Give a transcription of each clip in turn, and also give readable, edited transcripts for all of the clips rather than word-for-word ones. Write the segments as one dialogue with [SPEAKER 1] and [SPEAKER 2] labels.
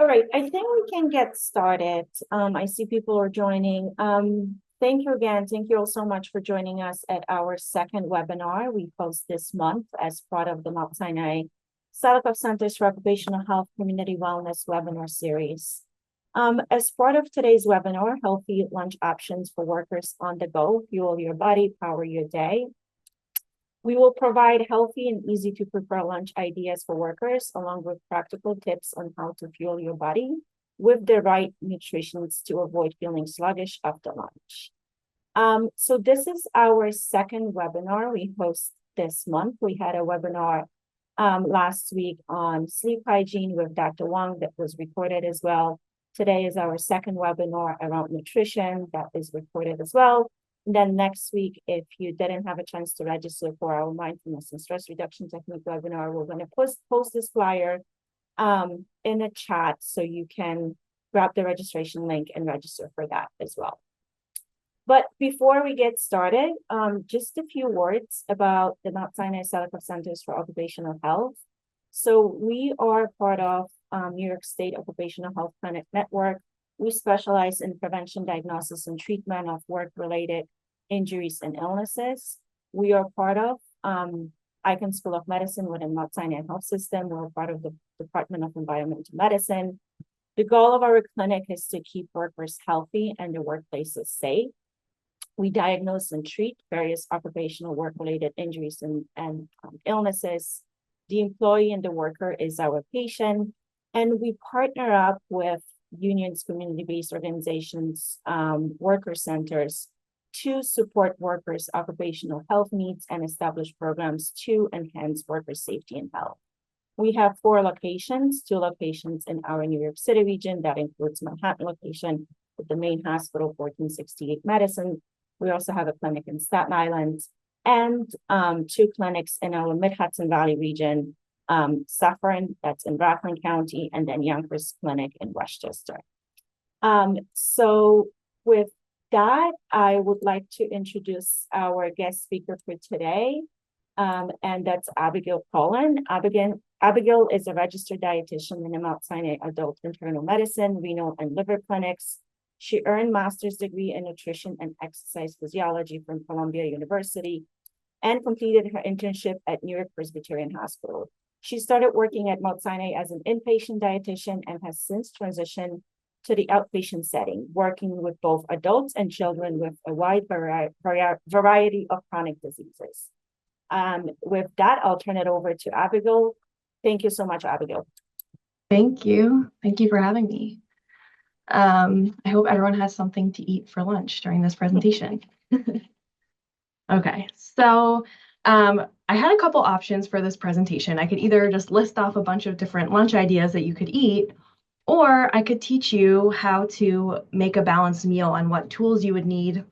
[SPEAKER 1] All right, I think we can get started. I see people are joining. Thank you again. Thank you all so much for joining us at our second webinar we host this month as part of the Mount Sinai Centers for Occupational Health Community Wellness webinar series. As part of today's webinar, Healthy Lunch Options for Workers on the Go, Fuel Your Body, Power Your Day. We will provide healthy and easy to prepare lunch ideas for workers, along with practical tips on how to fuel your body with the right nutrition to avoid feeling sluggish after lunch. So this is our second webinar we host this month. We had a webinar last week on sleep hygiene with Dr. Wang that was recorded as well. Today is our second webinar around nutrition that is recorded as well. And then next week, if you didn't have a chance to register for our mindfulness and stress reduction technique webinar, we're going to post this flyer in a chat so you can grab the registration link and register for that as well. But before we get started, just a few words about the Mount Sinai Centers for Occupational Health. So we are part of New York State Occupational Health Clinic Network. We specialize in prevention, diagnosis, and treatment of work-related injuries and illnesses. We are part of Icahn School of Medicine within Mount Sinai Health System. We're part of the Department of Environmental Medicine. The goal of our clinic is to keep workers healthy and their workplaces safe. We diagnose and treat various occupational work-related injuries and illnesses. The employee and the worker is our patient, and we partner up with unions, community-based organizations, worker centers to support workers' occupational health needs and establish programs to enhance worker safety and health. We have 4 locations, 2 locations in our New York City region. That includes Manhattan location with the main hospital, 1468 Madison. We also have a clinic in Staten Island and 2 clinics in our Mid-Hudson Valley region, Suffern, that's in Rockland County, and then Yonkers Clinic in Westchester. So with that, I would like to introduce our guest speaker for today, and that's Abigail Collen. Abigail is a registered dietitian in the Mount Sinai Adult Internal Medicine, Renal, and Liver Clinics. She earned master's degree in nutrition and exercise physiology from Columbia University and completed her internship at New York Presbyterian Hospital. She started working at Mount Sinai as an inpatient dietitian and has since transitioned to the outpatient setting, working with both adults and children with a wide variety of chronic diseases. With that, I'll turn it over to Abigail. Thank you so much, Abigail.
[SPEAKER 2] Thank you. Thank you for having me. I hope everyone has something to eat for lunch during this presentation. Okay, so I had a couple options for this presentation. I could either just list off a bunch of different lunch ideas that you could eat, or I could teach you how to make a balanced meal and what tools you would need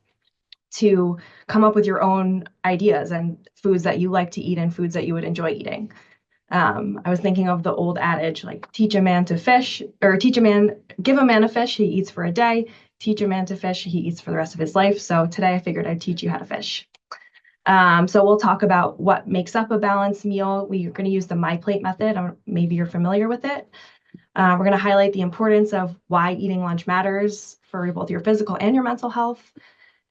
[SPEAKER 2] to come up with your own ideas and foods that you like to eat and foods that you would enjoy eating. I was thinking of the old adage, like give a man a fish, he eats for a day, teach a man to fish, he eats for the rest of his life. So today I figured I'd teach you how to fish. So we'll talk about what makes up a balanced meal. We're going to use the My Plate method. Maybe you're familiar with it. We're going to highlight the importance of why eating lunch matters for both your physical and your mental health.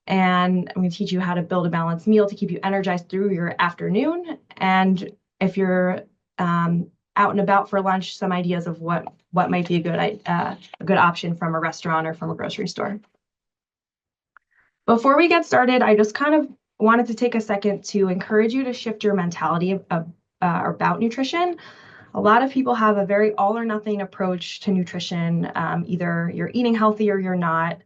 [SPEAKER 2] And I'm going to teach you how to build a balanced meal to keep you energized through your afternoon. And if you're out and about for lunch, some ideas of what might be a good option from a restaurant or from a grocery store. Before we get started, I just kind of wanted to take a second to encourage you to shift your mentality about nutrition. A lot of people have a very all or nothing approach to nutrition. Either you're eating healthy or you're not.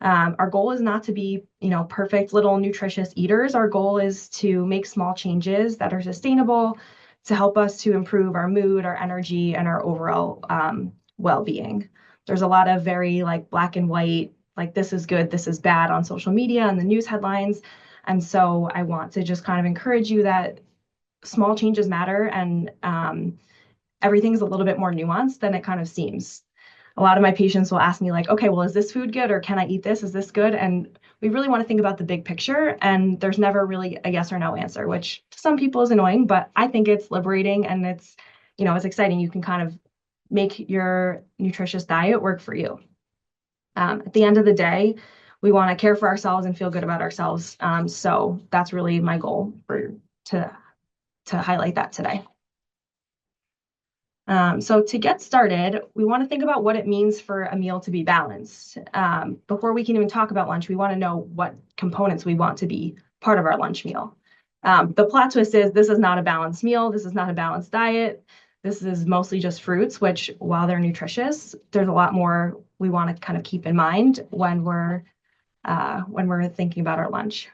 [SPEAKER 2] Our goal is not to be, perfect little nutritious eaters. Our goal is to make small changes that are sustainable to help us to improve our mood, our energy, and our overall well-being. There's a lot of very black and white, this is good, this is bad on social media and the news headlines. And so I want to just kind of encourage you that small changes matter, and everything's a little bit more nuanced than it kind of seems. A lot of my patients will ask me okay, well, is this food good, or can I eat this? Is this good? And we really want to think about the big picture, and there's never really a yes or no answer, which to some people is annoying, but I think it's liberating and it's, it's exciting. You can kind of make your nutritious diet work for you. At the end of the day, we want to care for ourselves and feel good about ourselves. So that's really my goal to highlight that today. So to get started, we want to think about what it means for a meal to be balanced. Before we can even talk about lunch, we want to know what components we want to be part of our lunch meal. The plot twist is this is not a balanced meal. This is not a balanced diet. This is mostly just fruits, which while they're nutritious, there's a lot more we want to kind of keep in mind when we're thinking about our lunch.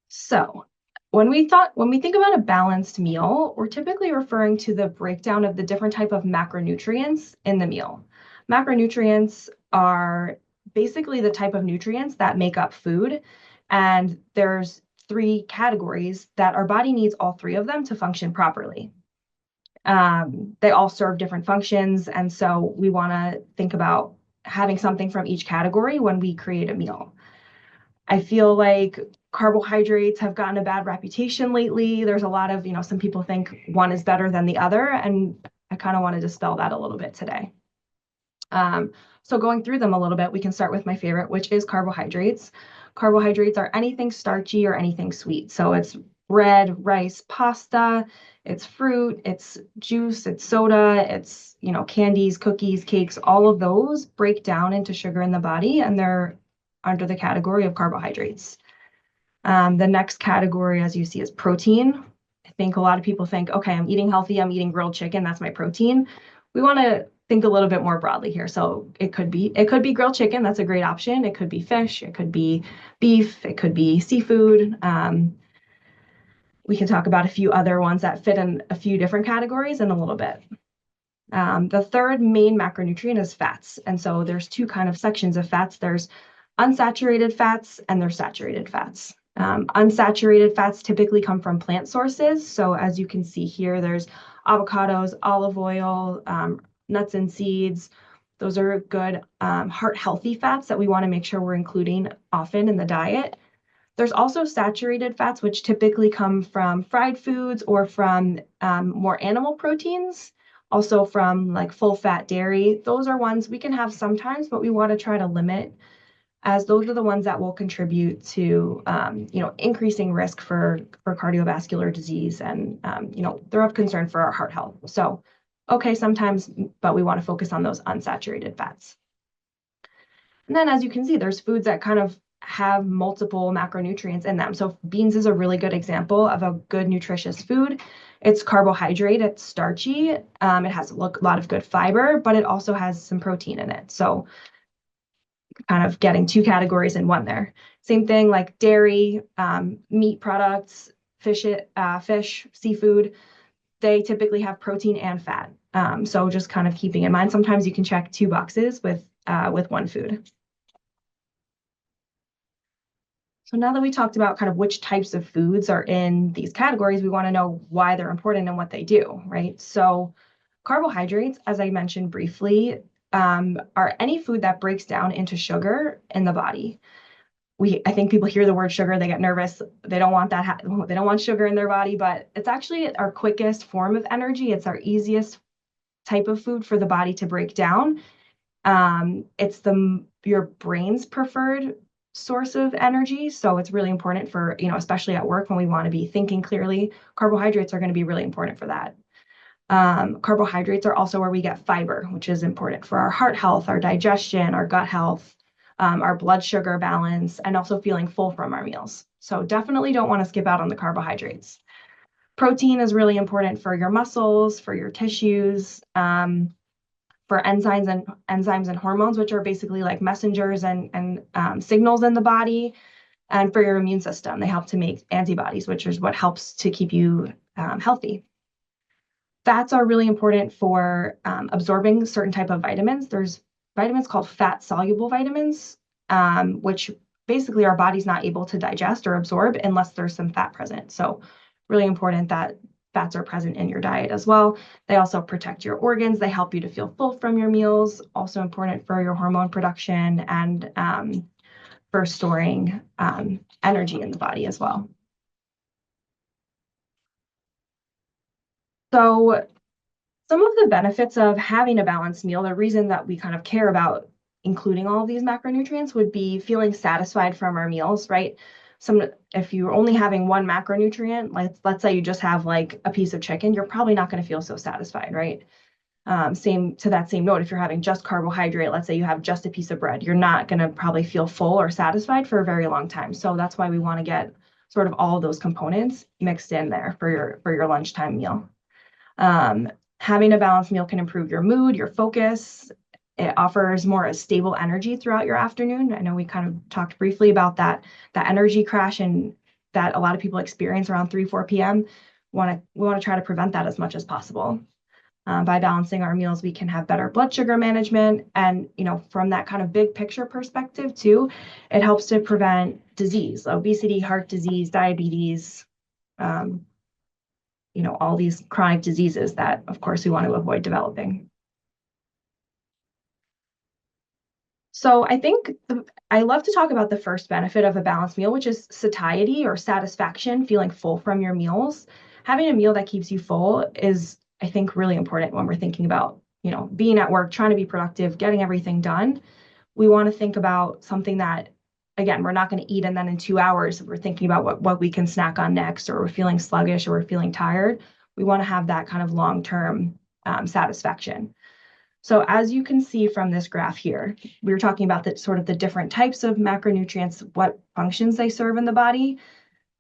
[SPEAKER 2] So when we think about a balanced meal, we're typically referring to the breakdown of the different type of macronutrients in the meal. Macronutrients are basically the type of nutrients that make up food, and there's 3 categories that our body needs all 3 of them to function properly. They all serve different functions, and so we want to think about having something from each category when we create a meal. I feel like carbohydrates have gotten a bad reputation lately. There's a lot of, some people think one is better than the other, and I kind of want to dispel that a little bit today. So going through them a little bit, we can start with my favorite, which is carbohydrates. Carbohydrates are anything starchy or anything sweet. So it's bread, rice, pasta, it's fruit, it's juice, it's soda, it's, candies, cookies, cakes, all of those break down into sugar in the body, and they're under the category of carbohydrates. The next category, as you see, is protein. I think a lot of people think, okay, I'm eating healthy, I'm eating grilled chicken, that's my protein. We want to think a little bit more broadly here. So it could be grilled chicken, that's a great option. It could be fish, it could be beef, it could be seafood. We can talk about a few other ones that fit in a few different categories in a little bit. The third main macronutrient is fats. And so there's 2 kind of sections of fats. There's unsaturated fats and there's saturated fats. Unsaturated fats typically come from plant sources. So as you can see here, there's avocados, olive oil, nuts and seeds. Those are good heart healthy fats that we want to make sure we're including often in the diet. There's also saturated fats, which typically come from fried foods or from more animal proteins, also from like full fat dairy. Those are ones we can have sometimes, but we want to try to limit, as those are the ones that will contribute to, increasing risk for cardiovascular disease, and, they're of concern for our heart health. So, okay, sometimes, but we want to focus on those unsaturated fats. And then as you can see, there's foods that kind of have multiple macronutrients in them. So beans is a really good example of a good nutritious food. It's carbohydrate, it's starchy, it has a lot of good fiber, but it also has some protein in it. So kind of getting 2 categories in one there. Same thing like dairy, meat products, fish, seafood, they typically have protein and fat. So just kind of keeping in mind, sometimes you can check 2 boxes with one food. So now that we talked about kind of which types of foods are in these categories, we want to know why they're important and what they do, right? So carbohydrates, as I mentioned briefly, are any food that breaks down into sugar in the body. I think people hear the word sugar, they get nervous. They don't want that. They don't want sugar in their body, but it's actually our quickest form of energy. It's our easiest type of food for the body to break down. It's your brain's preferred source of energy. So it's really important for, especially at work when we want to be thinking clearly, carbohydrates are going to be really important for that. Carbohydrates are also where we get fiber, which is important for our heart health, our digestion, our gut health, our blood sugar balance, and also feeling full from our meals. So definitely don't want to skip out on the carbohydrates. Protein is really important for your muscles, for your tissues, for enzymes and hormones, which are basically like messengers and signals in the body, and for your immune system. They help to make antibodies, which is what helps to keep you healthy. Fats are really important for absorbing certain type of vitamins. There's vitamins called fat-soluble vitamins, which basically our body's not able to digest or absorb unless there's some fat present. So really important that fats are present in your diet as well. They also protect your organs. They help you to feel full from your meals. Also important for your hormone production and for storing energy in the body as well. So some of the benefits of having a balanced meal, the reason that we kind of care about including all of these macronutrients would be feeling satisfied from our meals, right? If you're only having one macronutrient, like let's say you just have like a piece of chicken, you're probably not going to feel so satisfied, right? Same to that same note, if you're having just carbohydrate, let's say you have just a piece of bread, you're not going to probably feel full or satisfied for a very long time. So that's why we want to get sort of all of those components mixed in there for your lunchtime meal. Having a balanced meal can improve your mood, your focus. It offers more a stable energy throughout your afternoon. I know we kind of talked briefly about that energy crash and that a lot of people experience around 3-4 p.m. We want to try to prevent that as much as possible. By balancing our meals, we can have better blood sugar management. And, from that kind of big picture perspective too, it helps to prevent disease, obesity, heart disease, diabetes, all these chronic diseases that, of course, we want to avoid developing. So I think I love to talk about the first benefit of a balanced meal, which is satiety or satisfaction, feeling full from your meals. Having a meal that keeps you full is, I think, really important when we're thinking about, being at work, trying to be productive, getting everything done. We want to think about something that, again, we're not going to eat and then in 2 hours we're thinking about what we can snack on next, or we're feeling sluggish or we're feeling tired. We want to have that kind of long-term satisfaction. So as you can see from this graph here, we were talking about the different types of macronutrients, what functions they serve in the body.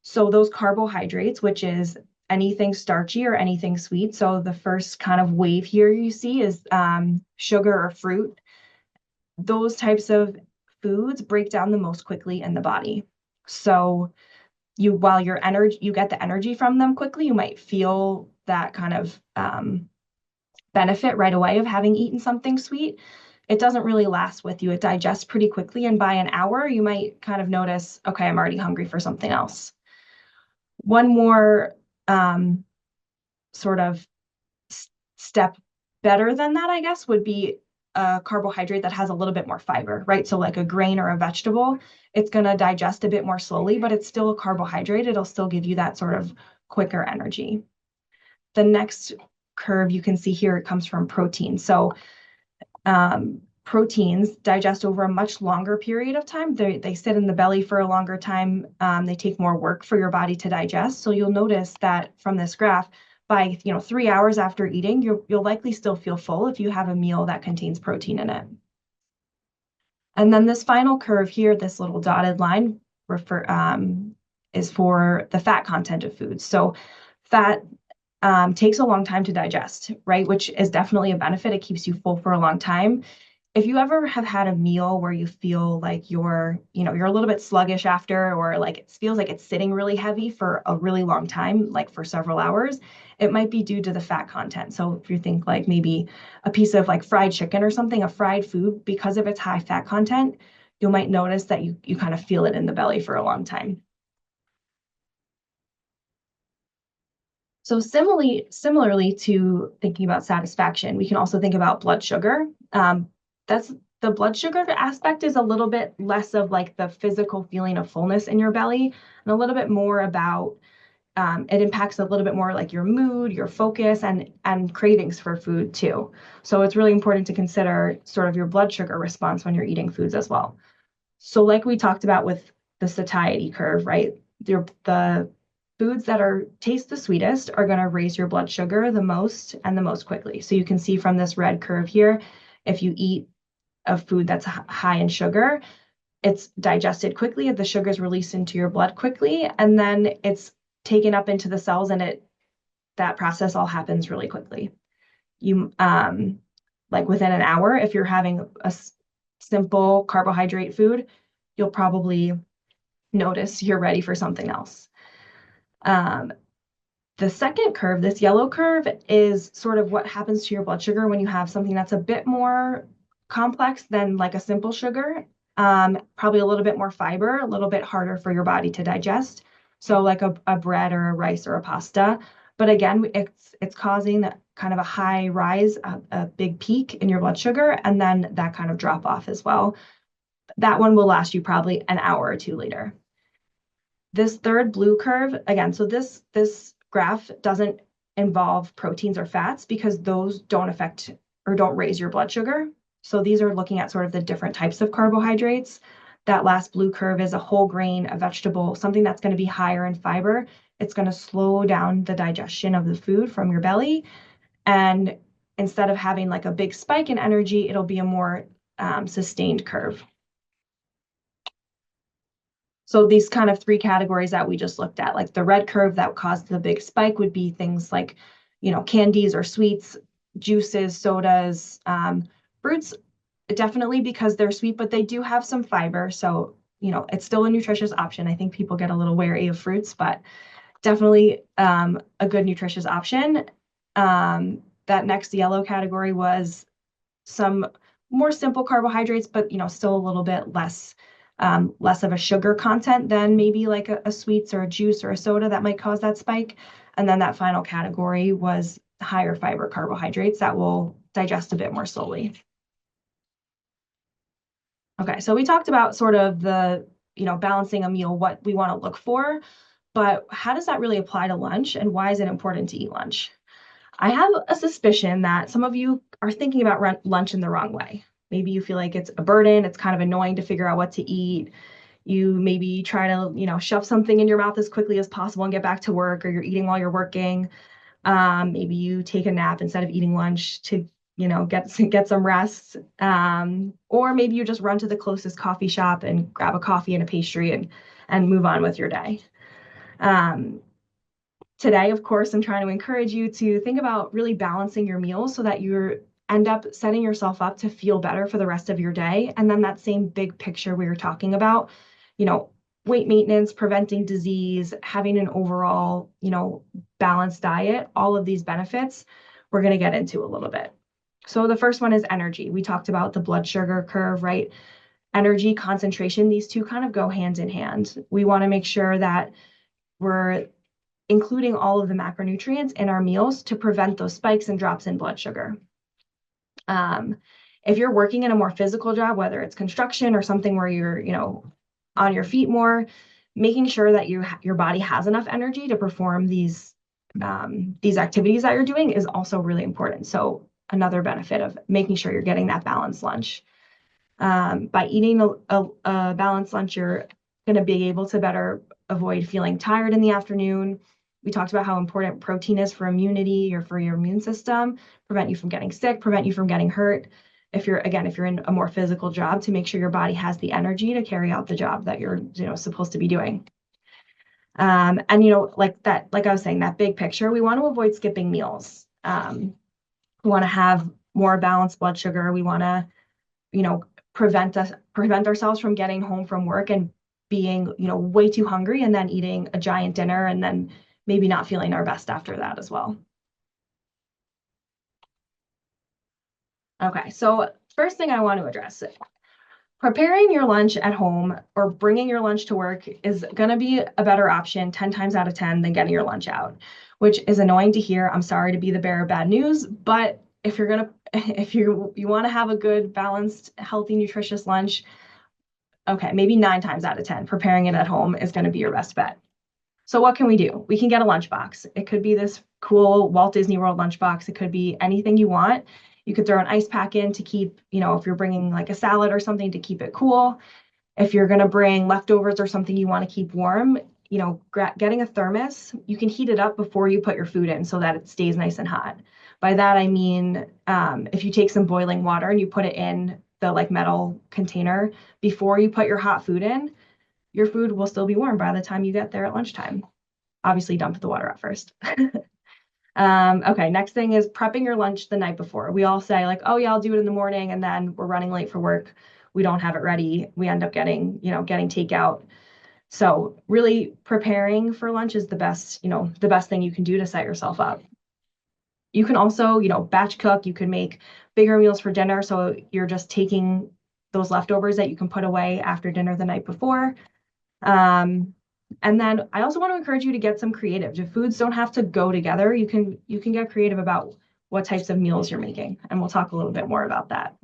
[SPEAKER 2] So those carbohydrates, which is anything starchy or anything sweet. So the first kind of wave here you see is sugar or fruit. Those types of foods break down the most quickly in the body. So while you get the energy from them quickly, you might feel that kind of benefit right away of having eaten something sweet. It doesn't really last with you. It digests pretty quickly. And by an hour, you might kind of notice, okay, I'm already hungry for something else. One more sort of step better than that, I guess, would be a carbohydrate that has a little bit more fiber, right? So like a grain or a vegetable, it's going to digest a bit more slowly, but it's still a carbohydrate. It'll still give you that sort of quicker energy. The next curve you can see here, it comes from protein. So proteins digest over a much longer period of time. They sit in the belly for a longer time. They take more work for your body to digest. So you'll notice that from this graph, by 3 hours after eating, you'll likely still feel full if you have a meal that contains protein in it. And then this final curve here, this little dotted line, is for the fat content of foods. So fat takes a long time to digest, right? Which is definitely a benefit. It keeps you full for a long time. If you ever have had a meal where you feel like you're a little bit sluggish after, or like it feels like it's sitting really heavy for a really long time, like for several hours, it might be due to the fat content. So if you think like maybe a piece of like fried chicken or something, a fried food, because of its high fat content, you might notice that you kind of feel it in the belly for a long time. So similarly to thinking about satisfaction, we can also think about blood sugar. That's the blood sugar aspect is a little bit less of like the physical feeling of fullness in your belly, and a little bit more about it impacts a little bit more like your mood, your focus, and cravings for food too. So it's really important to consider sort of your blood sugar response when you're eating foods as well. So like we talked about with the satiety curve, right? The foods that taste the sweetest are going to raise your blood sugar the most and the most quickly. So you can see from this red curve here, if you eat a food that's high in sugar, it's digested quickly, the sugar is released into your blood quickly, and then it's taken up into the cells, and that process all happens really quickly. You like within an hour, if you're having a simple carbohydrate food, you'll probably notice you're ready for something else. The second curve, this yellow curve, is sort of what happens to your blood sugar when you have something that's a bit more complex than like a simple sugar. Probably a little bit more fiber, a little bit harder for your body to digest. So like a bread or a rice or a pasta. But again, it's causing kind of a high rise, a big peak in your blood sugar, and then that kind of drop off as well. That one will last you probably an hour or two later. This third blue curve, again, so this graph doesn't involve proteins or fats because those don't affect or don't raise your blood sugar. So these are looking at sort of the different types of carbohydrates. That last blue curve is a whole grain, a vegetable, something that's going to be higher in fiber. It's going to slow down the digestion of the food from your belly. And instead of having like a big spike in energy, it'll be a more sustained curve. So these kind of three categories that we just looked at, like the red curve that caused the big spike would be things like, candies or sweets, juices, sodas, fruits, definitely because they're sweet, but they do have some fiber. So, it's still a nutritious option. I think people get a little wary of fruits, but definitely a good nutritious option. That next yellow category was some more simple carbohydrates, but still a little bit less of a sugar content than maybe like a sweets or a juice or a soda that might cause that spike. And then that final category was higher fiber carbohydrates that will digest a bit more slowly. Okay, so we talked about sort of the, balancing a meal, what we want to look for, but how does that really apply to lunch and why is it important to eat lunch? I have a suspicion that some of you are thinking about lunch in the wrong way. Maybe you feel like it's a burden, it's kind of annoying to figure out what to eat. You maybe try to, shove something in your mouth as quickly as possible and get back to work, or you're eating while you're working. Maybe you take a nap instead of eating lunch to, get some rest. Or maybe you just run to the closest coffee shop and grab a coffee and a pastry and move on with your day. Today, of course, I'm trying to encourage you to think about really balancing your meals so that you end up setting yourself up to feel better for the rest of your day. And then that same big picture we were talking about, weight maintenance, preventing disease, having an overall, balanced diet, all of these benefits we're going to get into a little bit. So the first one is energy. We talked about the blood sugar curve, right? Energy, concentration, these two kind of go hand in hand. We want to make sure that we're including all of the macronutrients in our meals to prevent those spikes and drops in blood sugar. If you're working in a more physical job, whether it's construction or something where you're, on your feet more, making sure that your body has enough energy to perform these activities that you're doing is also really important. So another benefit of making sure you're getting that balanced lunch. By eating a balanced lunch, you're going to be able to better avoid feeling tired in the afternoon. We talked about how important protein is for immunity or for your immune system, prevent you from getting sick, prevent you from getting hurt. If you're in a more physical job, to make sure your body has the energy to carry out the job that you're, supposed to be doing. And, like I was saying, that big picture, we want to avoid skipping meals. We want to have more balanced blood sugar. We want to, prevent ourselves from getting home from work and being, way too hungry and then eating a giant dinner and then maybe not feeling our best after that as well. Okay, so first thing I want to address, preparing your lunch at home or bringing your lunch to work is going to be a better option 10 times out of 10 than getting your lunch out, which is annoying to hear. I'm sorry to be the bearer of bad news, but if you want to have a good, balanced, healthy, nutritious lunch, okay, maybe 9 times out of 10, preparing it at home is going to be your best bet. So what can we do? We can get a lunchbox. It could be this cool Walt Disney World lunchbox. It could be anything you want. You could throw an ice pack in to keep, if you're bringing like a salad or something to keep it cool. If you're going to bring leftovers or something you want to keep warm, getting a thermos, you can heat it up before you put your food in so that it stays nice and hot. By that, I mean, if you take some boiling water and you put it in the like metal container before you put your hot food in, your food will still be warm by the time you get there at lunchtime. Obviously, dump the water out first. Okay, next thing is prepping your lunch the night before. We all say like, oh yeah, I'll do it in the morning, and then we're running late for work. We don't have it ready. We end up getting takeout. So really preparing for lunch is the best thing you can do to set yourself up. You can also, batch cook. You can make bigger meals for dinner. So you're just taking those leftovers that you can put away after dinner the night before. And then I also want to encourage you to get some creative. Your foods don't have to go together. You can get creative about what types of meals you're making. And we'll talk a little bit more about that.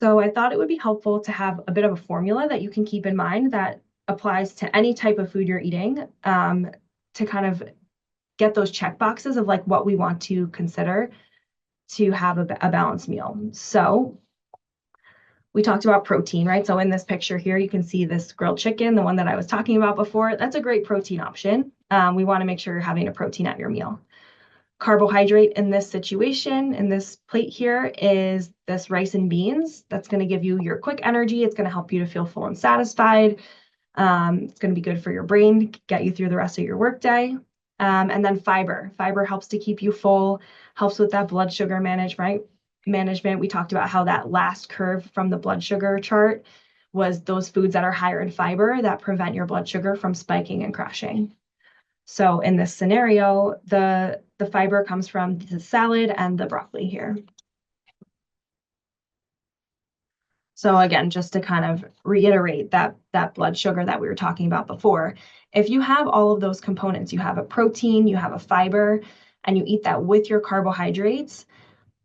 [SPEAKER 2] So I thought it would be helpful to have a bit of a formula that you can keep in mind that applies to any type of food you're eating, to kind of get those check boxes of like what we want to consider to have a balanced meal. So we talked about protein, right? So in this picture here, you can see this grilled chicken, the one that I was talking about before. That's a great protein option. We want to make sure you're having a protein at your meal. Carbohydrate in this situation, in this plate here, is this rice and beans. That's going to give you your quick energy. It's going to help you to feel full and satisfied. It's going to be good for your brain, get you through the rest of your workday. And then fiber. Fiber helps to keep you full, helps with that blood sugar management. We talked about how that last curve from the blood sugar chart was those foods that are higher in fiber that prevent your blood sugar from spiking and crashing. So in this scenario, the fiber comes from the salad and the broccoli here. So again, just to kind of reiterate that blood sugar that we were talking about before, if you have all of those components, you have a protein, you have a fiber, and you eat that with your carbohydrates,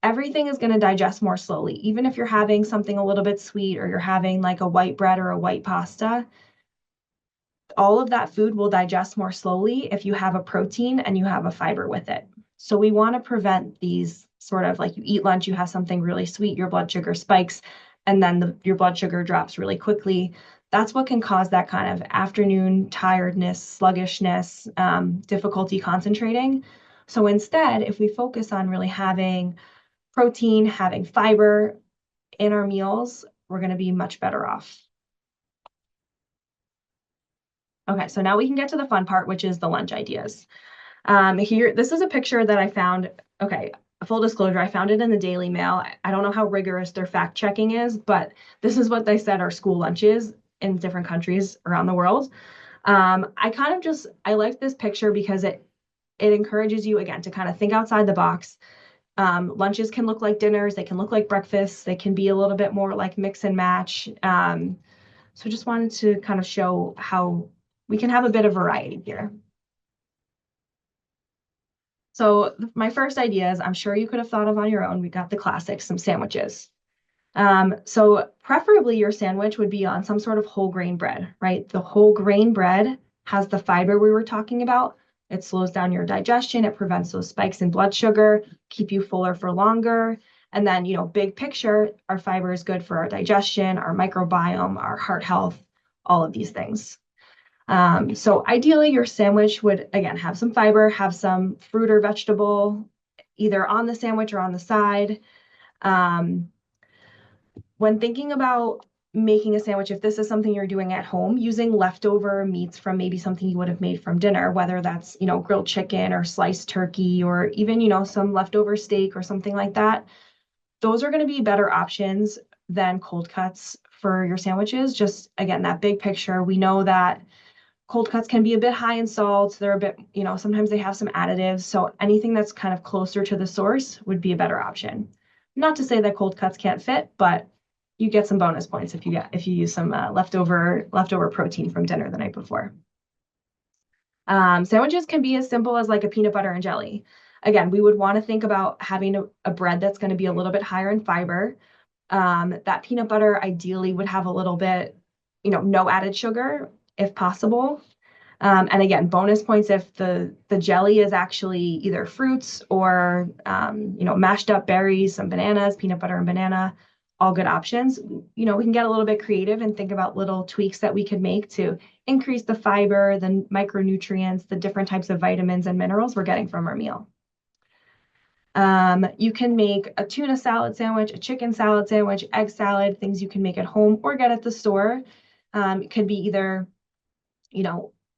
[SPEAKER 2] everything is going to digest more slowly. Even if you're having something a little bit sweet or you're having like a white bread or a white pasta, all of that food will digest more slowly if you have a protein and you have a fiber with it. So we want to prevent these sort of like you eat lunch, you have something really sweet, your blood sugar spikes, and then your blood sugar drops really quickly. That's what can cause that kind of afternoon tiredness, sluggishness, difficulty concentrating. So instead, if we focus on really having protein, having fiber in our meals, we're going to be much better off. Okay, so now we can get to the fun part, which is the lunch ideas. Here, this is a picture that I found. Okay, full disclosure, I found it in the Daily Mail. I don't know how rigorous their fact checking is, but this is what they said are school lunches in different countries around the world. I like this picture because it encourages you again to kind of think outside the box. Lunches can look like dinners, they can look like breakfasts, they can be a little bit more like mix and match. So just wanted to kind of show how we can have a bit of variety here. So my first idea is, I'm sure you could have thought of on your own, we got the classics, some sandwiches. So preferably your sandwich would be on some sort of whole grain bread, right? The whole grain bread has the fiber we were talking about. It slows down your digestion. It prevents those spikes in blood sugar, keep you fuller for longer. And then, big picture, our fiber is good for our digestion, our microbiome, our heart health, all of these things. So ideally, your sandwich would, again, have some fiber, have some fruit or vegetable, either on the sandwich or on the side. When thinking about making a sandwich, if this is something you're doing at home, using leftover meats from maybe something you would have made from dinner, whether that's, grilled chicken or sliced turkey, or even, some leftover steak or something like that, those are going to be better options than cold cuts for your sandwiches. Just, again, that big picture, we know that cold cuts can be a bit high in salt. They're a bit, sometimes they have some additives. So anything that's kind of closer to the source would be a better option. Not to say that cold cuts can't fit, but you get some bonus points if you use some leftover protein from dinner the night before. Sandwiches can be as simple as like a peanut butter and jelly. Again, we would want to think about having a bread that's going to be a little bit higher in fiber. That peanut butter ideally would have a little bit, no added sugar if possible. And again, bonus points if the jelly is actually either fruits or, mashed up berries, some bananas, peanut butter and banana, all good options. We can get a little bit creative and think about little tweaks that we could make to increase the fiber, the micronutrients, the different types of vitamins and minerals we're getting from our meal. You can make a tuna salad sandwich, a chicken salad sandwich, egg salad, things you can make at home or get at the store. It could be either,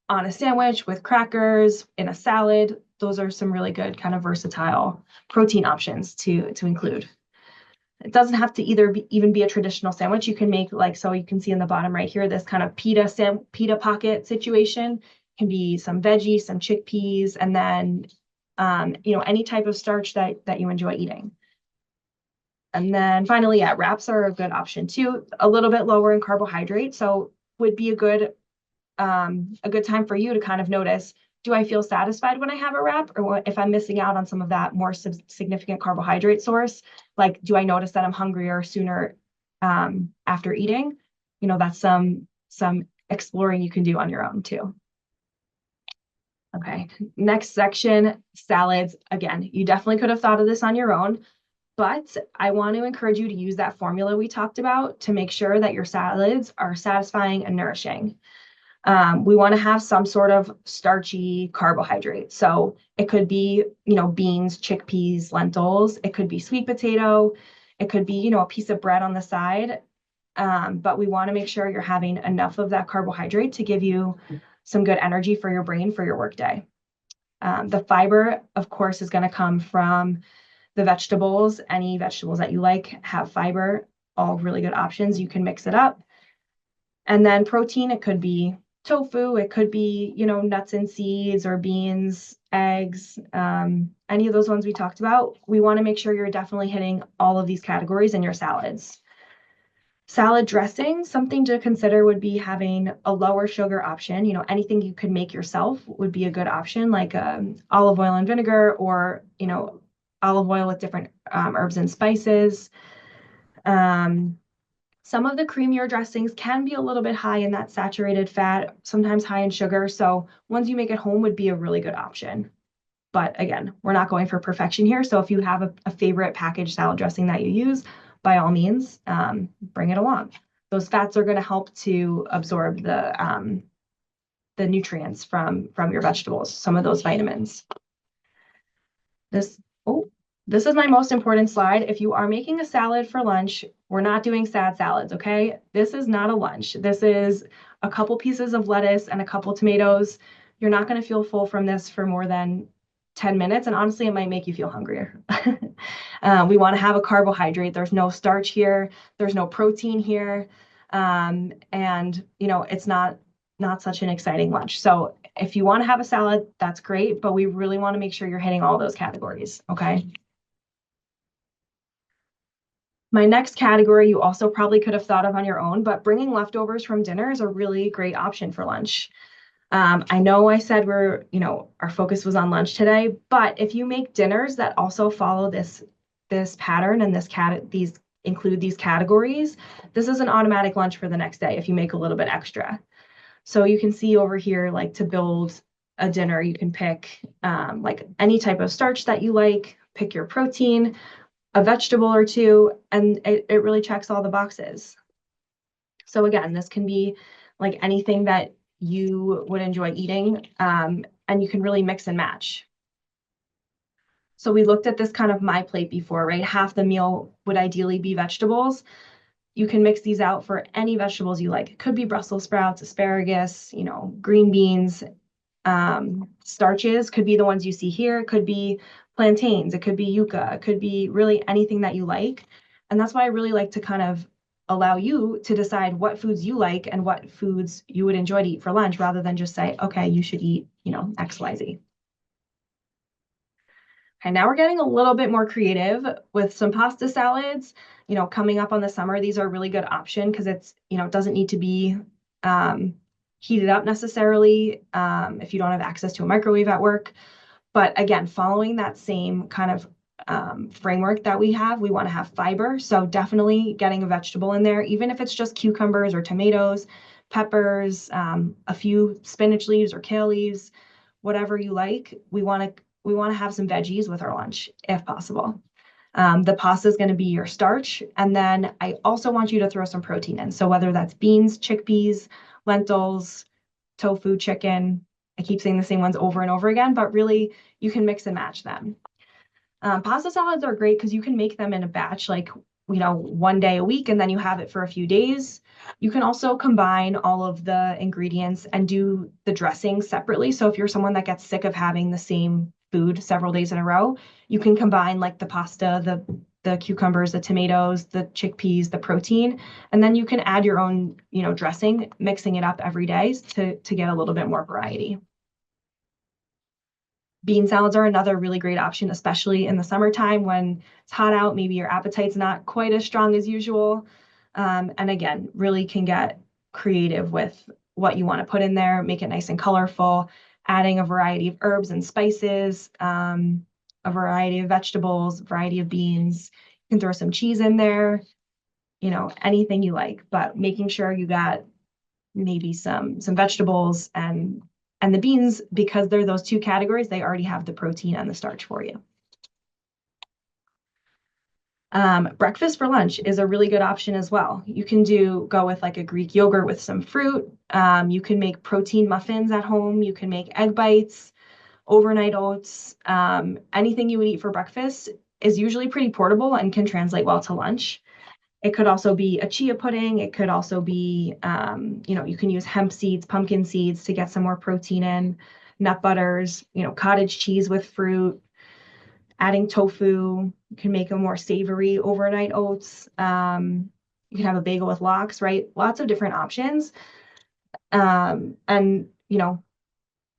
[SPEAKER 2] on a sandwich with crackers, in a salad. Those are some really good kind of versatile protein options to include. It doesn't have to even be a traditional sandwich. You can make so you can see in the bottom right here, this kind of pita pocket situation. Can be some veggies, some chickpeas, and then any type of starch that you enjoy eating. And then finally, wraps are a good option too. A little bit lower in carbohydrate, so would be a good time for you to kind of notice, do I feel satisfied when I have a wrap? Or if I'm missing out on some of that more significant carbohydrate source, like, do I notice that I'm hungrier sooner after eating? That's some exploring you can do on your own too. Okay, next section, salads. Again, you definitely could have thought of this on your own, but I want to encourage you to use that formula we talked about to make sure that your salads are satisfying and nourishing. We want to have some sort of starchy carbohydrate. So it could be, beans, chickpeas, lentils. It could be sweet potato. It could be, a piece of bread on the side. But we want to make sure you're having enough of that carbohydrate to give you some good energy for your brain for your workday. The fiber, of course, is going to come from the vegetables. Any vegetables that you like have fiber, all really good options. You can mix it up. And then protein, it could be tofu, it could be, nuts and seeds or beans, eggs, any of those ones we talked about. We want to make sure you're definitely hitting all of these categories in your salads. Salad dressing, something to consider would be having a lower sugar option. Anything you could make yourself would be a good option, like olive oil and vinegar, or, olive oil with different herbs and spices. Some of the creamier dressings can be a little bit high in that saturated fat, sometimes high in sugar. So ones you make at home would be a really good option. But again, we're not going for perfection here. So if you have a favorite packaged salad dressing that you use, by all means, bring it along. Those fats are going to help to absorb the nutrients from your vegetables, some of those vitamins. This is my most important slide. If you are making a salad for lunch, we're not doing sad salads, okay? This is not a lunch. This is a couple pieces of lettuce and a couple tomatoes. You're not going to feel full from this for more than 10 minutes, and honestly, it might make you feel hungrier. We want to have a carbohydrate. There's no starch here. There's no protein here. And, it's not such an exciting lunch. So if you want to have a salad, that's great, but we really want to make sure you're hitting all those categories, okay? My next category you also probably could have thought of on your own, but bringing leftovers from dinner is a really great option for lunch. I know I said our focus was on lunch today, but if you make dinners that also follow this pattern and include these categories, this is an automatic lunch for the next day if you make a little bit extra. So you can see over here, like to build a dinner, you can pick like any type of starch that you like, pick your protein, a vegetable or two, and it really checks all the boxes. So again, this can be like anything that you would enjoy eating, and you can really mix and match. So we looked at this kind of my plate before, right? Half the meal would ideally be vegetables. You can mix these out for any vegetables you like. It could be Brussels sprouts, asparagus, green beans. Starches could be the ones you see here. It could be plantains. It could be yuca. It could be really anything that you like. And that's why I really like to kind of allow you to decide what foods you like and what foods you would enjoy to eat for lunch, rather than just say, okay, you should eat, X, Y, Z. Okay, now we're getting a little bit more creative with some pasta salads. Coming up on the summer, these are a really good option because it's, it doesn't need to be heated up necessarily if you don't have access to a microwave at work. But again, following that same kind of framework that we want to have fiber. So definitely getting a vegetable in there, even if it's just cucumbers or tomatoes, peppers, a few spinach leaves or kale leaves, whatever you like. We want to have some veggies with our lunch if possible. The pasta is going to be your starch. And then I also want you to throw some protein in. So whether that's beans, chickpeas, lentils, tofu, chicken, I keep saying the same ones over and over again, but really you can mix and match them. Pasta salads are great because you can make them in a batch, like, one day a week, and then you have it for a few days. You can also combine all of the ingredients and do the dressing separately. So if you're someone that gets sick of having the same food several days in a row, you can combine like the pasta, the cucumbers, the tomatoes, the chickpeas, the protein, and then you can add your own, dressing, mixing it up every day to get a little bit more variety. Bean salads are another really great option, especially in the summertime when it's hot out. Maybe your appetite's not quite as strong as usual. And again, really can get creative with what you want to put in there, make it nice and colorful, adding a variety of herbs and spices, a variety of vegetables, variety of beans. You can throw some cheese in there, anything you like, but making sure you got maybe some vegetables and the beans, because they're those two categories, they already have the protein and the starch for you. Breakfast for lunch is a really good option as well. You can go with like a Greek yogurt with some fruit. You can make protein muffins at home. You can make egg bites, overnight oats. Anything you would eat for breakfast is usually pretty portable and can translate well to lunch. It could also be a chia pudding. It could also be, you can use hemp seeds, pumpkin seeds to get some more protein in, nut butters, cottage cheese with fruit, adding tofu. You can make a more savory overnight oats. You can have a bagel with lox, right? Lots of different options. And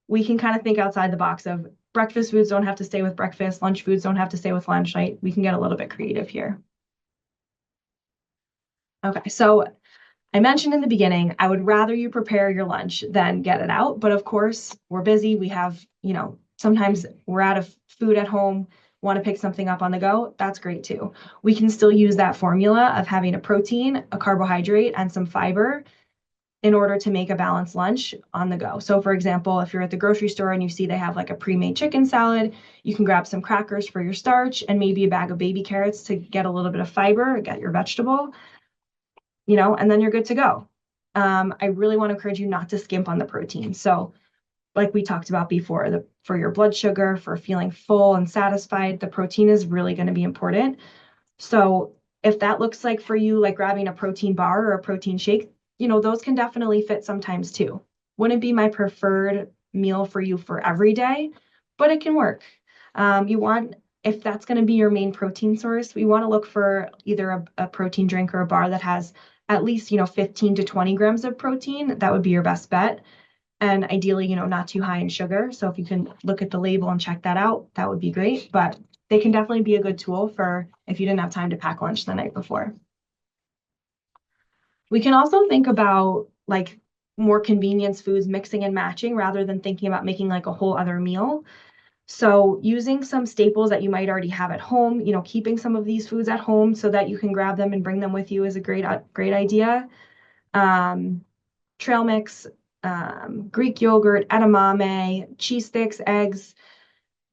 [SPEAKER 2] we can kind of think outside the box of breakfast foods don't have to stay with breakfast, lunch foods don't have to stay with lunch, right? We can get a little bit creative here. Okay, so I mentioned in the beginning, I would rather you prepare your lunch than get it out. But of course, we're busy. We have, sometimes we're out of food at home, want to pick something up on the go. That's great too. We can still use that formula of having a protein, a carbohydrate, and some fiber in order to make a balanced lunch on the go. So for example, if you're at the grocery store and you see they have like a pre-made chicken salad, you can grab some crackers for your starch and maybe a bag of baby carrots to get a little bit of fiber, get your vegetable, and then you're good to go. I really want to encourage you not to skimp on the protein. So like we talked about before, for your blood sugar, for feeling full and satisfied, the protein is really going to be important. So if that looks like for you, like grabbing a protein bar or a protein shake, those can definitely fit sometimes too. Wouldn't be my preferred meal for you for every day, but it can work. If that's going to be your main protein source, we want to look for either a protein drink or a bar that has at least, 15 to 20 grams of protein. That would be your best bet. And ideally, not too high in sugar. So if you can look at the label and check that out, that would be great. But they can definitely be a good tool for if you didn't have time to pack lunch the night before. We can also think about like more convenience foods, mixing and matching rather than thinking about making like a whole other meal. So using some staples that you might already have at home, keeping some of these foods at home so that you can grab them and bring them with you is a great idea. Trail mix, Greek yogurt, edamame, cheese sticks, eggs.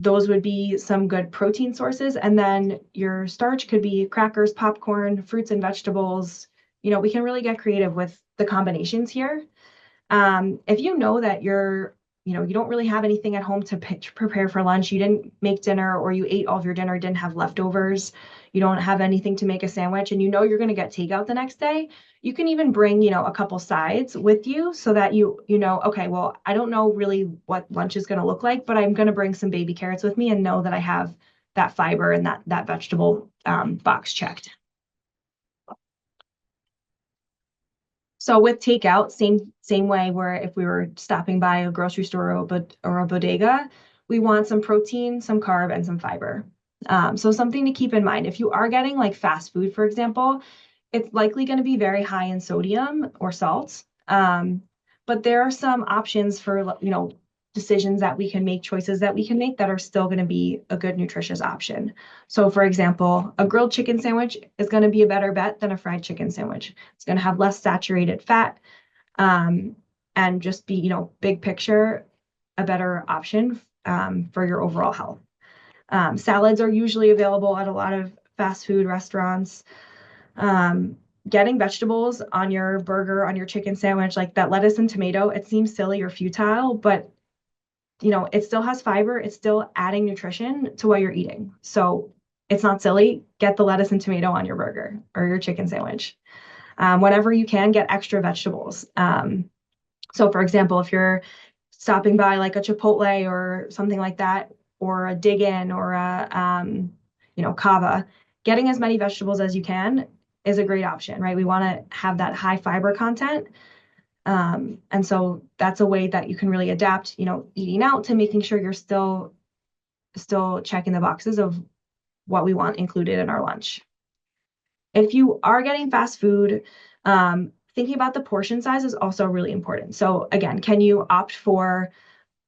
[SPEAKER 2] Those would be some good protein sources. And then your starch could be crackers, popcorn, fruits and vegetables. We can really get creative with the combinations here. If you know that you don't really have anything at home to prepare for lunch, you didn't make dinner or you ate all of your dinner, didn't have leftovers, you don't have anything to make a sandwich, and you're going to get takeout the next day, you can even bring, a couple sides with you so that okay, well, I don't know really what lunch is going to look like, but I'm going to bring some baby carrots with me and know that I have that fiber and that vegetable box checked. So with takeout, same way where if we were stopping by a grocery store or a bodega, we want some protein, some carb, and some fiber. So something to keep in mind, if you are getting like fast food, for example, it's likely going to be very high in sodium or salt. But there are some options for, decisions that we can make, choices that we can make that are still going to be a good nutritious option. So for example, a grilled chicken sandwich is going to be a better bet than a fried chicken sandwich. It's going to have less saturated fat, and just be, big picture, a better option for your overall health. Salads are usually available at a lot of fast food restaurants. Getting vegetables on your burger, on your chicken sandwich, like that lettuce and tomato, it seems silly or futile, but it still has fiber. It's still adding nutrition to what you're eating. So it's not silly. Get the lettuce and tomato on your burger or your chicken sandwich. Whenever you can, get extra vegetables. So for example, if you're stopping by like a Chipotle or something like that, or a Dig In or a, Kava, getting as many vegetables as you can is a great option, right? We want to have that high fiber content. And so that's a way that you can really adapt, eating out to making sure you're still checking the boxes of what we want included in our lunch. If you are getting fast food, thinking about the portion size is also really important. So again, can you opt for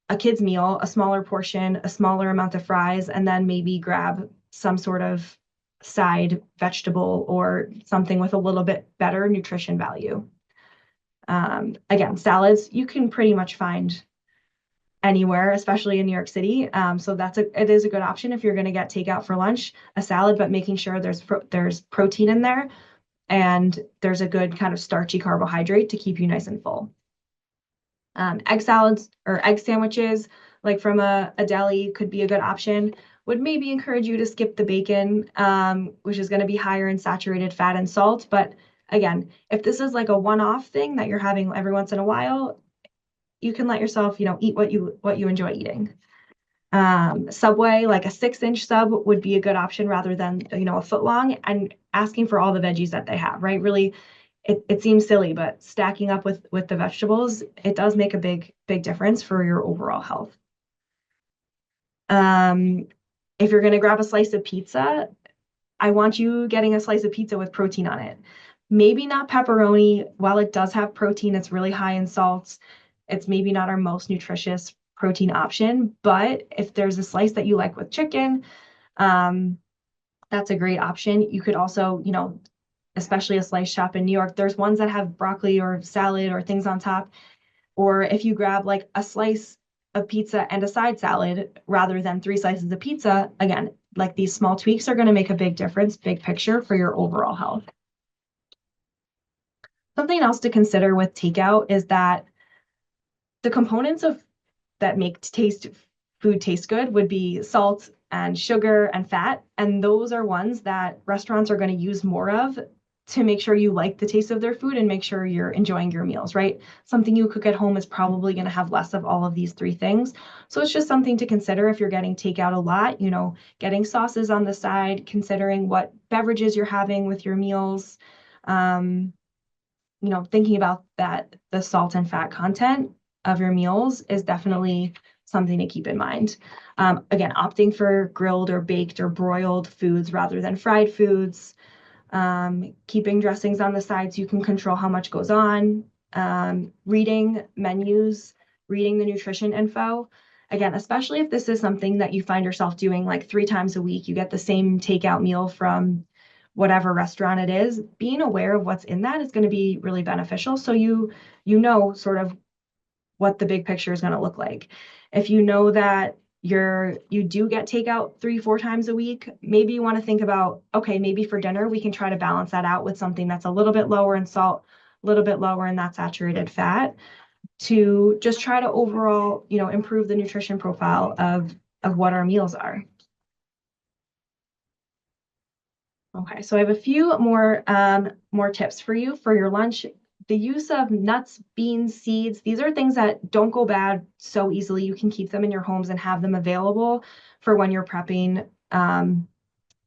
[SPEAKER 2] a kid's meal, a smaller portion, a smaller amount of fries, and then maybe grab some sort of side vegetable or something with a little bit better nutrition value? Again, salads you can pretty much find anywhere, especially in New York City. So it is a good option if you're going to get takeout for lunch, a salad, but making sure there's protein in there and there's a good kind of starchy carbohydrate to keep you nice and full. Egg salads or egg sandwiches, like from a deli, could be a good option. Would maybe encourage you to skip the bacon, which is going to be higher in saturated fat and salt. But again, if this is like a one-off thing that you're having every once in a while, you can let yourself, eat what you enjoy eating. Subway, like a 6-inch sub would be a good option rather than, a foot long, and asking for all the veggies that they have, right? Really, it seems silly, but stacking up with the vegetables, it does make a big difference for your overall health. If you're going to grab a slice of pizza, I want you getting a slice of pizza with protein on it. Maybe not pepperoni. While it does have protein, it's really high in salts. It's maybe not our most nutritious protein option, but if there's a slice that you like with chicken, that's a great option. You could also, especially a slice shop in New York, there's ones that have broccoli or salad or things on top. Or if you grab like a slice of pizza and a side salad rather than 3 slices of pizza, again, like these small tweaks are going to make a big difference, big picture for your overall health. Something else to consider with takeout is that the components that make food taste good would be salt and sugar and fat. And those are ones that restaurants are going to use more of to make sure you like the taste of their food and make sure you're enjoying your meals, right? Something you cook at home is probably going to have less of all of these 3 things. So it's just something to consider if you're getting takeout a lot, getting sauces on the side, considering what beverages you're having with your meals, thinking about that, the salt and fat content of your meals is definitely something to keep in mind. Again, opting for grilled or baked or broiled foods rather than fried foods. Keeping dressings on the sides, you can control how much goes on. Reading menus, reading the nutrition info. Again, especially if this is something that you find yourself doing like 3 times a week, you get the same takeout meal from whatever restaurant it is, being aware of what's in that is going to be really beneficial. So you know sort of what the big picture is going to look like. If you know that you do get takeout 3-4 times a week, maybe you want to think about, okay, maybe for dinner we can try to balance that out with something that's a little bit lower in salt, a little bit lower in that saturated fat, to just try to overall, improve the nutrition profile of what our meals are. Okay, so I have a few more tips for you for your lunch. The use of nuts, beans, seeds, these are things that don't go bad so easily. You can keep them in your homes and have them available for when you're prepping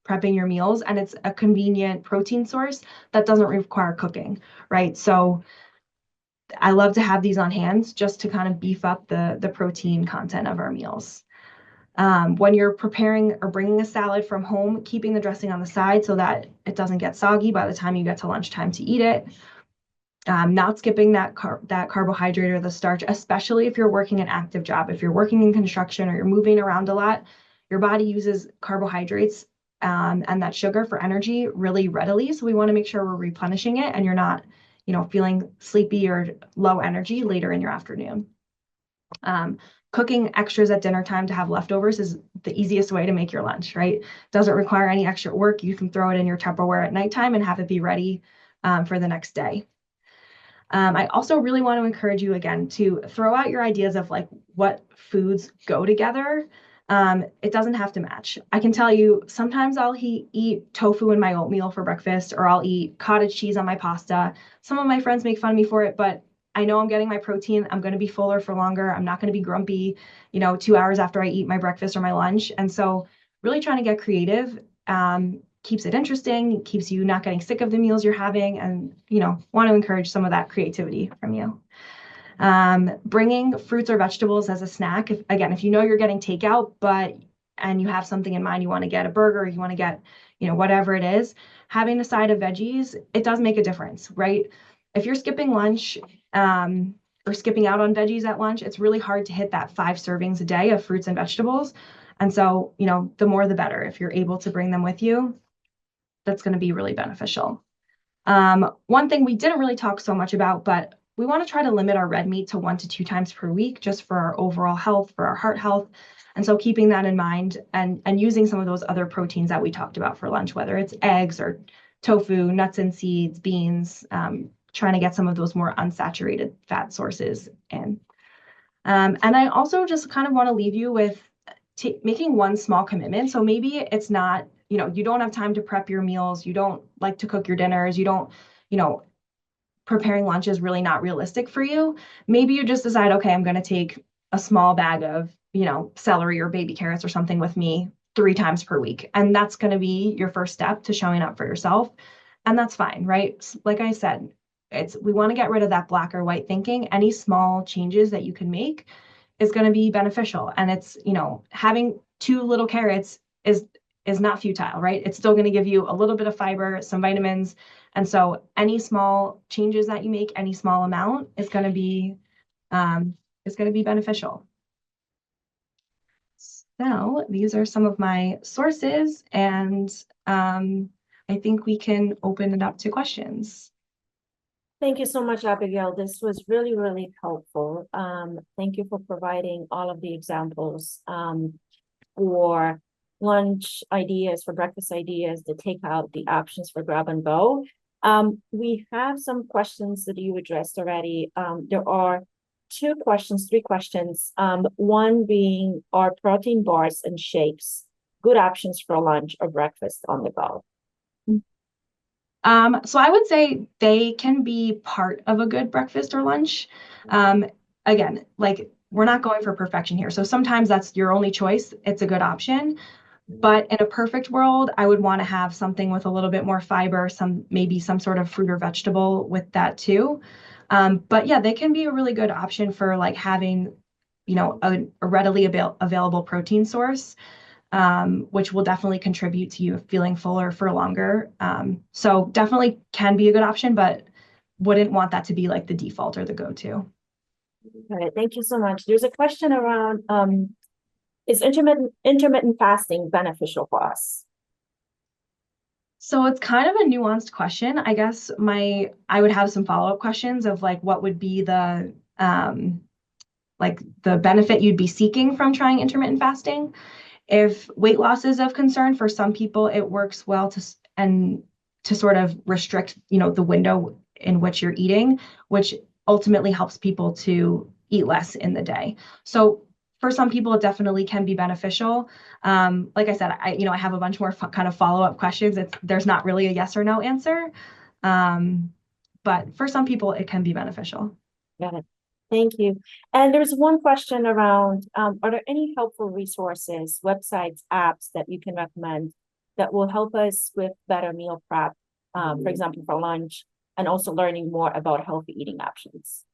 [SPEAKER 2] your meals. And it's a convenient protein source that doesn't require cooking, right? So I love to have these on hand just to kind of beef up the protein content of our meals. When you're preparing or bringing a salad from home, keeping the dressing on the side so that it doesn't get soggy by the time you get to lunchtime to eat it. Not skipping that carbohydrate or the starch, especially if you're working an active job. If you're working in construction or you're moving around a lot, your body uses carbohydrates and that sugar for energy really readily. So we want to make sure we're replenishing it and you're not, feeling sleepy or low energy later in your afternoon. Cooking extras at dinner time to have leftovers is the easiest way to make your lunch, right? Doesn't require any extra work. You can throw it in your Tupperware at nighttime and have it be ready for the next day. I also really want to encourage you again to throw out your ideas of like what foods go together. It doesn't have to match. I can tell you sometimes I'll eat tofu in my oatmeal for breakfast, or I'll eat cottage cheese on my pasta. Some of my friends make fun of me for it, but I know I'm getting my protein. I'm going to be fuller for longer. I'm not going to be grumpy, 2 hours after I eat my breakfast or my lunch. And so really trying to get creative keeps it interesting, keeps you not getting sick of the meals you're having, and, want to encourage some of that creativity from you. Bringing fruits or vegetables as a snack. If you know you're getting takeout, and you have something in mind, you want to get a burger, you want to get, whatever it is, having a side of veggies, it does make a difference, right? If you're skipping lunch, or skipping out on veggies at lunch, it's really hard to hit that 5 servings a day of fruits and vegetables. And so, the more the better. If you're able to bring them with you, that's going to be really beneficial. One thing we didn't really talk so much about, but we want to try to limit our red meat to 1 to 2 times per week, just for our overall health, for our heart health. And so keeping that in mind and using some of those other proteins that we talked about for lunch, whether it's eggs or tofu, nuts and seeds, beans, trying to get some of those more unsaturated fat sources in. And I also just kind of want to leave you with making one small commitment. So maybe it's not, you don't have time to prep your meals, you don't like to cook your dinners, you don't, preparing lunch is really not realistic for you. Maybe you just decide, okay, I'm going to take a small bag of, celery or baby carrots or something with me 3 times per week. And that's going to be your first step to showing up for yourself. And that's fine, right? Like I said, we want to get rid of that black or white thinking. Any small changes that you can make is going to be beneficial. And it's, having 2 little carrots is not futile, right? It's still going to give you a little bit of fiber, some vitamins. And so any small changes that you make, any small amount is going to be beneficial. So these are some of my sources, and I think we can open it up to questions.
[SPEAKER 1] Thank you so much, Abigail. This was really, really helpful. Thank you for providing all of the examples for lunch ideas, for breakfast ideas, the takeout, the options for grab and go. We have some questions that you addressed already. There are 3 questions. One being, are protein bars and shakes good options for lunch or breakfast on the go?
[SPEAKER 2] So I would say they can be part of a good breakfast or lunch. Again, like, we're not going for perfection here. So sometimes that's your only choice. It's a good option. But in a perfect world, I would want to have something with a little bit more fiber, maybe some sort of fruit or vegetable with that too. But yeah, they can be a really good option for like having, a readily available protein source, which will definitely contribute to you feeling fuller for longer. So definitely can be a good option, but wouldn't want that to be like the default or the go-to.
[SPEAKER 1] All right, thank you so much. There's a question around, is intermittent fasting beneficial for us?
[SPEAKER 2] So it's kind of a nuanced question. I guess I would have some follow-up questions of like, what would be the benefit you'd be seeking from trying intermittent fasting. If weight loss is of concern, for some people, it works well to sort of restrict, the window in which you're eating, which ultimately helps people to eat less in the day. So for some people, it definitely can be beneficial. Like I said, I have a bunch more kind of follow-up questions. There's not really a yes or no answer. But for some people, it can be beneficial.
[SPEAKER 1] Got it. Thank you. And there's one question around, are there any helpful resources, websites, apps that you can recommend that will help us with better meal prep, for example, for lunch, and also learning more about healthy eating options?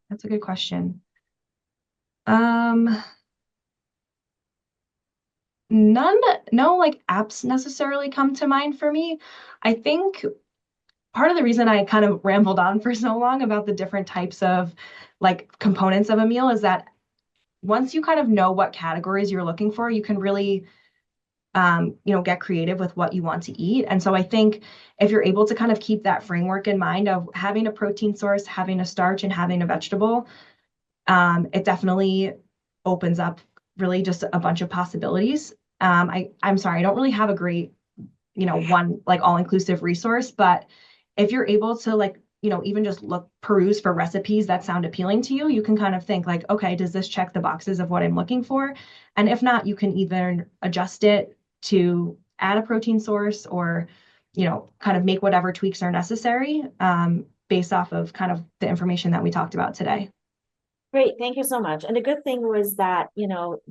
[SPEAKER 2] That's a good question. No like apps necessarily come to mind for me. I think part of the reason I kind of rambled on for so long about the different types of like components of a meal is that once you kind of know what categories you're looking for, you can really, get creative with what you want to eat. And so I think if you're able to kind of keep that framework in mind of having a protein source, having a starch, and having a vegetable, it definitely opens up really just a bunch of possibilities. I'm sorry, I don't really have a great, one like all-inclusive resource, but if you're able to like, even just peruse for recipes that sound appealing to you, you can kind of think like, okay, does this check the boxes of what I'm looking for? And if not, you can either adjust it to add a protein source or, kind of make whatever tweaks are necessary, based off of kind of the information that we talked about today.
[SPEAKER 1] Great, thank you so much. And the good thing was that,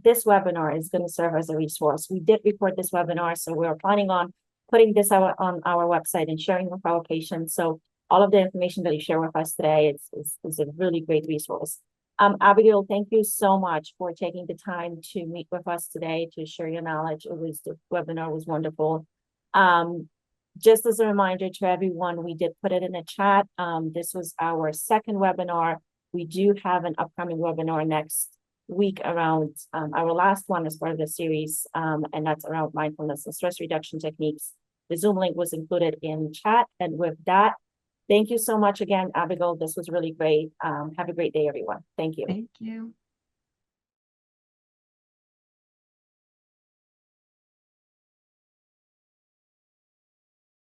[SPEAKER 1] this webinar is going to serve as a resource. We did record this webinar, so we're planning on putting this out on our website and sharing with our patients. So all of the information that you share with us today is a really great resource. Abigail, thank you so much for taking the time to meet with us today to share your knowledge. The webinar was wonderful. Just as a reminder to everyone, we did put it in the chat. This was our second webinar. We do have an upcoming webinar next week around our last one as part of the series, and that's around mindfulness and stress reduction techniques. The Zoom link was included in chat. And with that, Thank you so much again, Abigail. This was really great. Have a great day, everyone. Thank you.
[SPEAKER 2] Thank you.